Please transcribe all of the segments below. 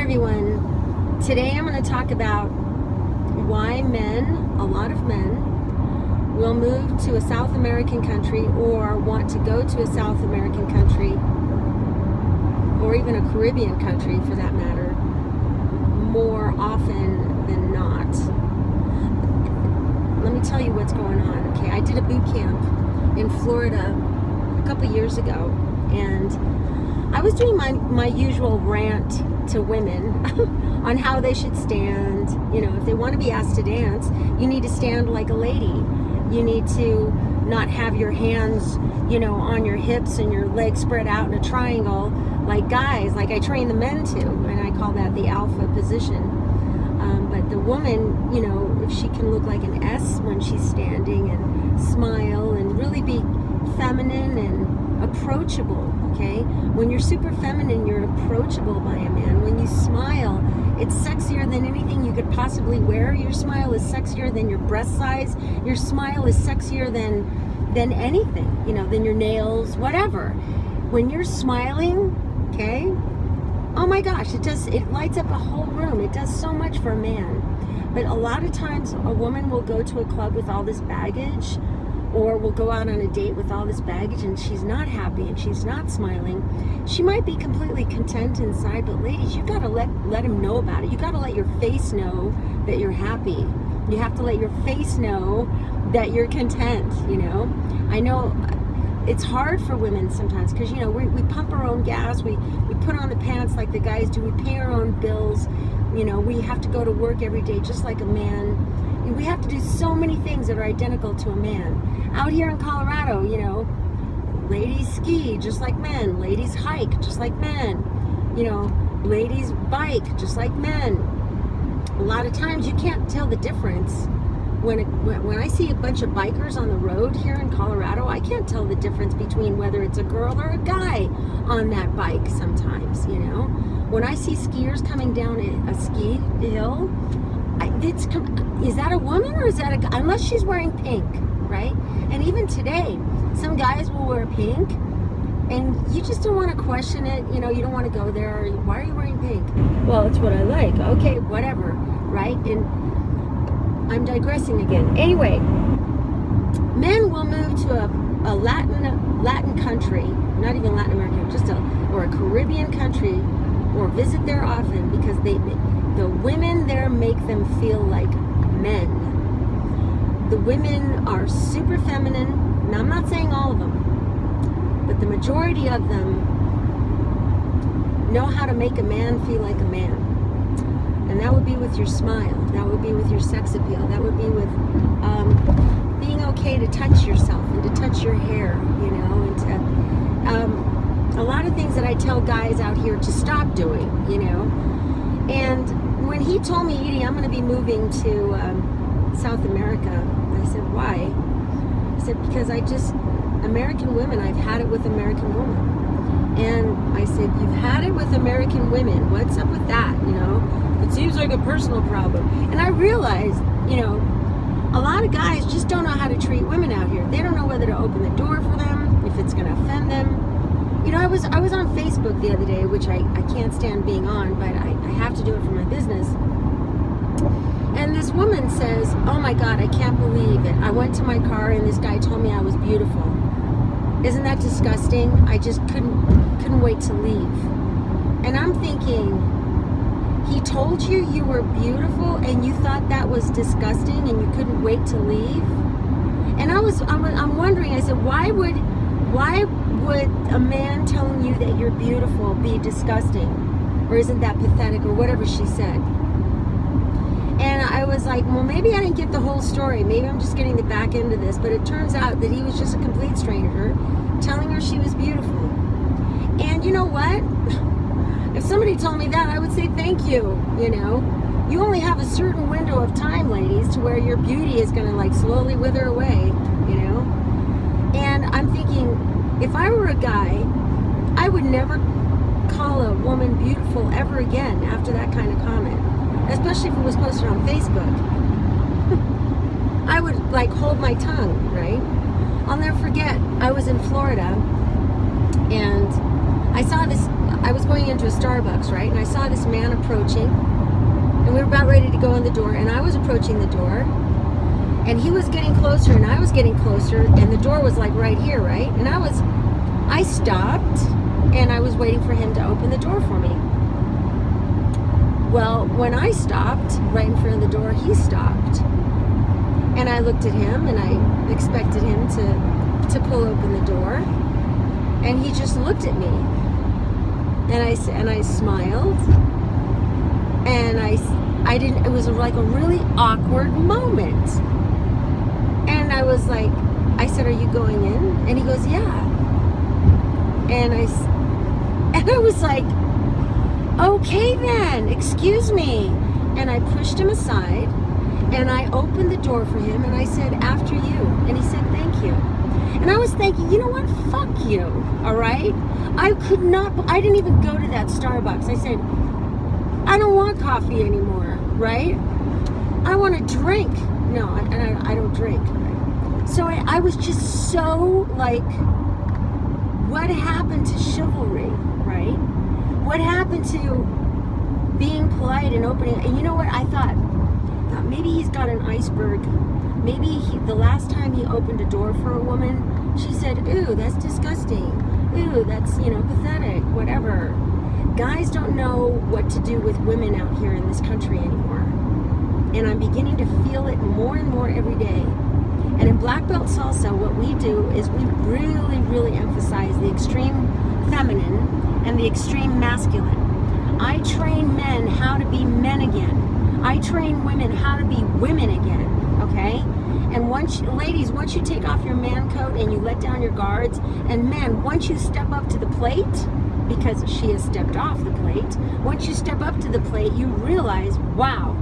everyone. Today I'm going to talk about why a lot of men, will move to a South American country or want to go to a South American country or even a Caribbean country for that matter more often than not. Let me tell you what's going on. Okay, I did a boot camp in Florida a couple years ago, and I was doing my usual rant to women on how they should stand. You know, if they want to be asked to dance, you need to stand like a lady. You need to not have your hands, on your hips and your legs spread out in a triangle like guys, like I train the men to, and I call that the alpha position. But the woman, if she can look like an S when she's standing and smile and really be feminine and approachable, okay? When you're super feminine, you're approachable by a man. When you smile, it's sexier than anything you could possibly wear. Your smile is sexier than your breast size. Your smile is sexier than anything, than your nails, whatever. When you're smiling, okay? Oh my gosh, it lights up a whole room. It does so much for a man. But a lot of times a woman will go to a club with all this baggage, or will go out on a date with all this baggage, and she's not happy and she's not smiling. She might be completely content inside, but ladies, you gotta let him know about it. You gotta let your face know that you're happy. You have to let your face know that you're content, I know it's hard for women sometimes because, we pump our own gas, we put on the pants like the guys do, we pay our own bills, we have to go to work every day just like a man. We have to do so many things that are identical to a man. Out here in Colorado, ladies ski just like men, ladies hike just like men, ladies bike just like men. A lot of times you can't tell the difference. When I see a bunch of bikers on the road here in Colorado, I can't tell the difference between whether it's a girl or a guy on that bike sometimes, When I see skiers coming down a ski hill, is that a woman or is that a guy? Unless she's wearing pink, right? And even today, some guys will wear pink, and you just don't want to question it. You don't want to go there. Why are you wearing pink? Well, it's what I like. Okay, whatever, right? And I'm digressing again. Anyway, men will move to a Latin country, not even Latin American, or a Caribbean country, or visit there often because the women there make them feel like men. The women are super feminine. Now, I'm not saying all of them, but the majority of them know how to make a man feel like a man. And that would be with your smile. That would be with your sex appeal. That would be with being okay to touch yourself and to touch your hair, and to, a lot of things that I tell guys out here to stop doing, And when he told me, Edie, I'm going to be moving to South America, I said, why? I said, because American women, I've had it with American women. And I said, you've had it with American women. What's up with that, It seems like a personal problem. And I realized, a lot of guys just don't know how to treat women out here. They don't know whether to open the door for them, if it's going to offend them. I was on Facebook the other day, which I can't stand being on, but I have to do it for my business. And this woman says, oh my God, I can't believe it. I went to my car and this guy told me I was beautiful. Isn't that disgusting? I just couldn't wait to leave. And I'm thinking, he told you you were beautiful and you thought that was disgusting and you couldn't wait to leave? And I'm wondering, I said, why would a man telling you that you're beautiful be disgusting? Or isn't that pathetic, or whatever she said? And I was like, well, maybe I didn't get the whole story. Maybe I'm just getting the back end of this. But it turns out that he was just a complete stranger telling her she was beautiful. And you know what? If somebody told me that, I would say thank you, You only have a certain window of time, ladies, to where your beauty is going to slowly wither away, And I'm thinking, if I were a guy, I would never call a woman beautiful ever again after that kind of comment. Especially if it was posted on Facebook. I would hold my tongue, right? I'll never forget, I was in Florida and I was going into a Starbucks, right? And I saw this man approaching, and we were about ready to go in the door, and I was approaching the door, and he was getting closer, and I was getting closer, and the door was like right here, right? And I stopped, and I was waiting for him to open the door for me. Well, when I stopped right in front of the door, he stopped. And I looked at him, and I expected him to pull open the door. And he just looked at me. And I smiled. And I didn't, it was like a really awkward moment. And I was like, I said, "Are you going in?" And he goes, "Yeah." And I was like, "Okay then, excuse me." And I pushed him aside, and I opened the door for him, and I said, "After you." And he said, "Thank you." And I was thinking, you know what? Fuck you, all right? I didn't even go to that Starbucks. I said, I don't want coffee anymore, right? I want a drink. No, I don't drink, right? So I was just so like, what happened to chivalry, right? What happened to being polite and opening? And you know what? I thought maybe he's got an iceberg. Maybe the last time he opened a door for a woman, she said, "Ooh, that's disgusting. Ooh, that's, pathetic, whatever." Guys don't know what to do with women out here in this country anymore. And I'm beginning to feel it more and more every day. And in Black Belt Salsa, what we do is we really, really emphasize the extreme feminine and the extreme masculine. I train men how to be men again. I train women how to be women again, okay? And ladies, once you take off your man coat and you let down your guards, and men, once you step up to the plate, because she has stepped off the plate, once you step up to the plate, you realize, wow,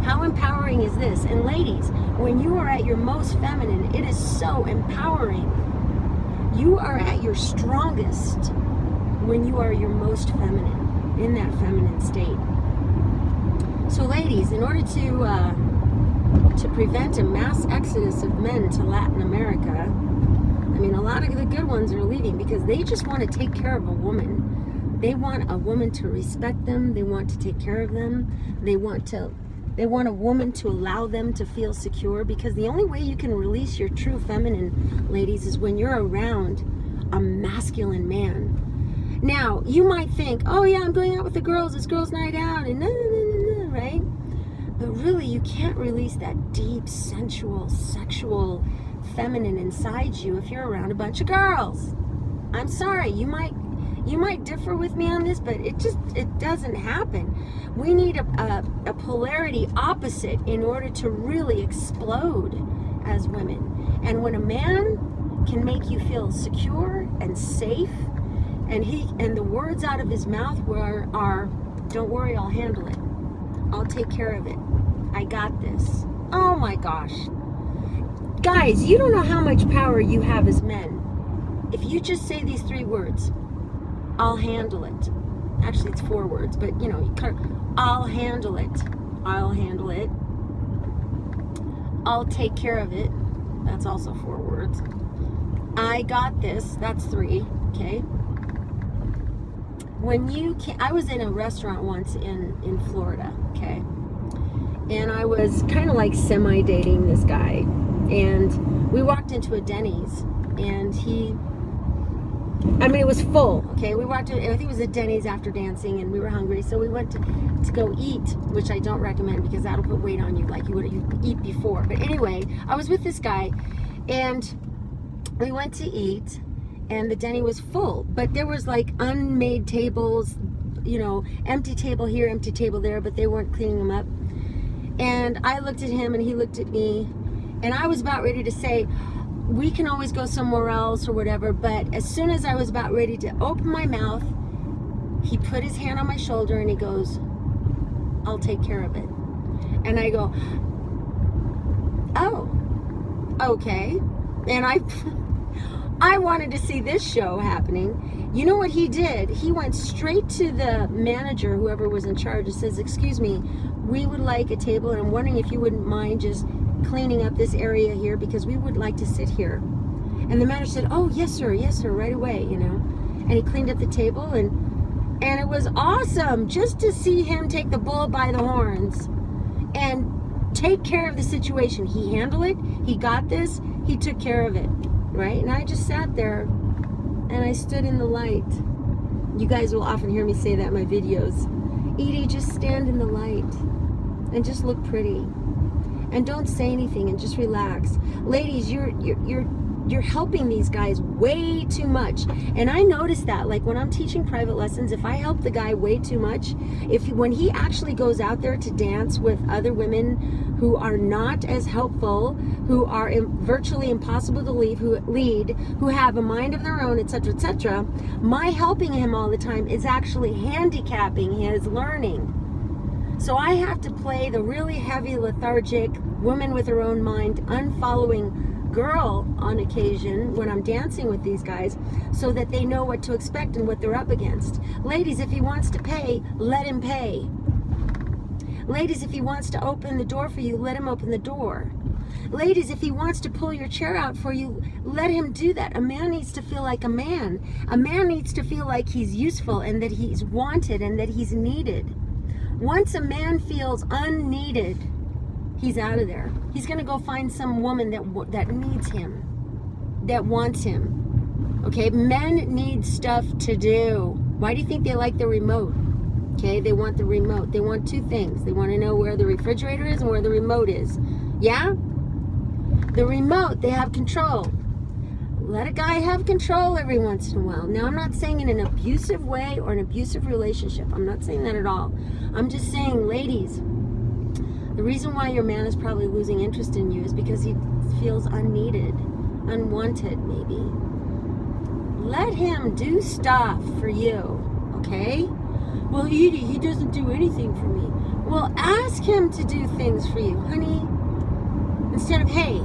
how empowering is this? And ladies, when you are at your most feminine, it is so empowering. You are at your strongest when you are your most feminine, in that feminine state. So ladies, in order to prevent a mass exodus of men to Latin America, I mean, a lot of the good ones are leaving because they just want to take care of a woman. They want a woman to respect them. They want to take care of them. They want a woman to allow them to feel secure, because the only way you can release your true feminine, ladies, is when you're around a masculine man. Now, you might think, oh yeah, I'm going out with the girls, it's girls' night out, and right? But really, you can't release that deep, sensual, sexual, feminine inside you if you're around a bunch of girls. I'm sorry, you might differ with me on this, but it doesn't happen. We need a polarity opposite in order to really explode as women. And when a man can make you feel secure and safe, and the words out of his mouth are, "Don't worry, I'll handle it. I'll take care of it. I got this." Oh my gosh. Guys, you don't know how much power you have as men. If you just say these 3 words, "I'll handle it." Actually, it's 4 words, but I'll handle it. I'll handle it. I'll take care of it. That's also 4 words. I got this. That's 3. Okay. I was in a restaurant once in Florida. Okay. And I was kind of like semi-dating this guy. And we walked into a Denny's, and it was full, okay? We walked in, I think it was a Denny's after dancing, and we were hungry, so we went to go eat, which I don't recommend because that'll put weight on you like you eat before. But anyway, I was with this guy, and we went to eat, and the Denny was full, but there was like unmade tables, empty table here, empty table there, but they weren't cleaning them up. And I looked at him, and he looked at me, and I was about ready to say, we can always go somewhere else or whatever, but as soon as I was about ready to open my mouth, he put his hand on my shoulder and he goes, "I'll take care of it." And I go, "Oh, okay." And I wanted to see this show happening. You know what he did? He went straight to the manager, whoever was in charge, and says, "Excuse me, we would like a table, and I'm wondering if you wouldn't mind just cleaning up this area here because we would like to sit here." And the manager said, "Oh, yes sir, right away," and he cleaned up the table, and it was awesome just to see him take the bull by the horns and take care of the situation. He handled it. He got this. He took care of it, right? And I just sat there and I stood in the light. You guys will often hear me say that in my videos. Edie, just stand in the light and just look pretty, and don't say anything, and just relax. Ladies, you're helping these guys way too much. And I notice that, like when I'm teaching private lessons, if I help the guy way too much, when he actually goes out there to dance with other women who are not as helpful, who are virtually impossible to lead, who have a mind of their own, etc., etc., my helping him all the time is actually handicapping his learning. So I have to play the really heavy, lethargic, woman with her own mind, unfollowing girl on occasion when I'm dancing with these guys, so that they know what to expect and what they're up against. Ladies, if he wants to pay, let him pay. Ladies, if he wants to open the door for you, let him open the door. Ladies, if he wants to pull your chair out for you, let him do that. A man needs to feel like a man. A man needs to feel like he's useful and that he's wanted and that he's needed. Once a man feels unneeded, he's out of there. He's going to go find some woman that needs him, that wants him. Okay, men need stuff to do. Why do you think they like the remote? Okay, they want the remote. They want two things. They want to know where the refrigerator is and where the remote is. Yeah? The remote, they have control. Let a guy have control every once in a while. Now, I'm not saying in an abusive way or an abusive relationship. I'm not saying that at all. I'm just saying, ladies, the reason why your man is probably losing interest in you is because he feels unneeded, unwanted, maybe. Let him do stuff for you, okay? Well, Edie, he doesn't do anything for me. Well, ask him to do things for you, honey. Instead of, hey,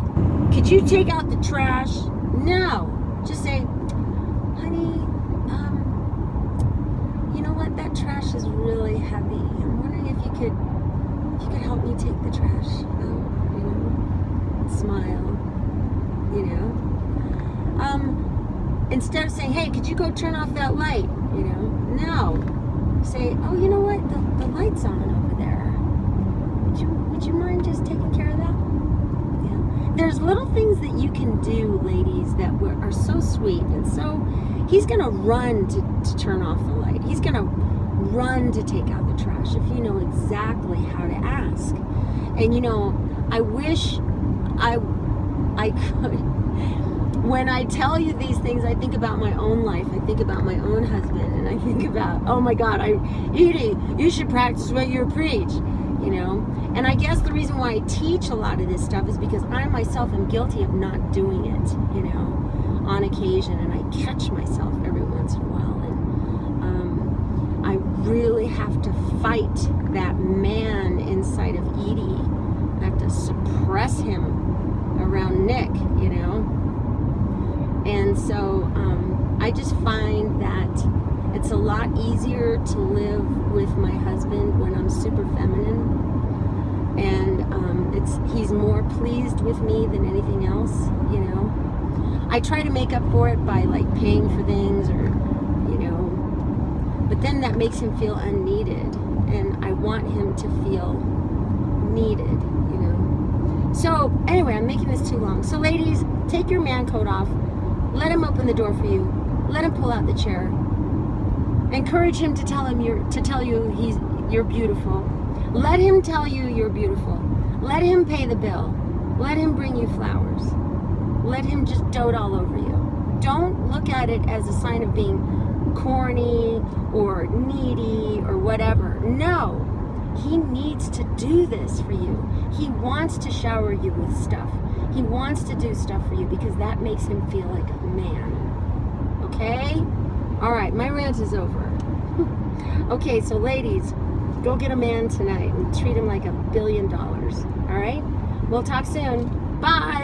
could you take out the trash? No. Just say, honey, you know what? That trash is really heavy. I'm wondering if you could help me take the trash out, you know? Smile, you know? Instead of saying, hey, could you go turn off that light? You know? No. Say, oh, you know what? The light's on over there. Would you mind just taking care of that? Yeah. There's little things that you can do, ladies, that are so sweet, and so he's gonna run to turn off the light. He's gonna run to take out the trash if you know exactly how to ask. And you know, I wish I could. When I tell you these things, I think about my own life. I think about my own husband, and I think about, oh my God, Edie, you should practice what you preach, you know? And I guess the reason why I teach a lot of this stuff is because I myself am guilty of not doing it, you know, on occasion, and I catch myself every once in a while, and I really have to fight that man inside of Edie. I have to suppress him around Nick, you know? And so I just find that it's a lot easier to live with my husband when I'm super feminine, and he's more pleased with me than anything else, you know. I try to make up for it by like paying for things, or you know, but then that makes him feel unneeded, and I want him to feel needed, you know. So anyway, I'm making this too long. So ladies, take your man coat off. Let him open the door for you. Let him pull out the chair. Encourage him to tell you you're beautiful. Let him tell you you're beautiful. Let him pay the bill. Let him bring you flowers. Let him just dote all over you. Don't look at it as a sign of being corny or needy or whatever. No. He needs to do this for you. He wants to shower you with stuff. He wants to do stuff for you because that makes him feel like a man. Okay? All right, my rant is over. Okay, so ladies, go get a man tonight and treat him like $1 billion. All right? We'll talk soon. Bye.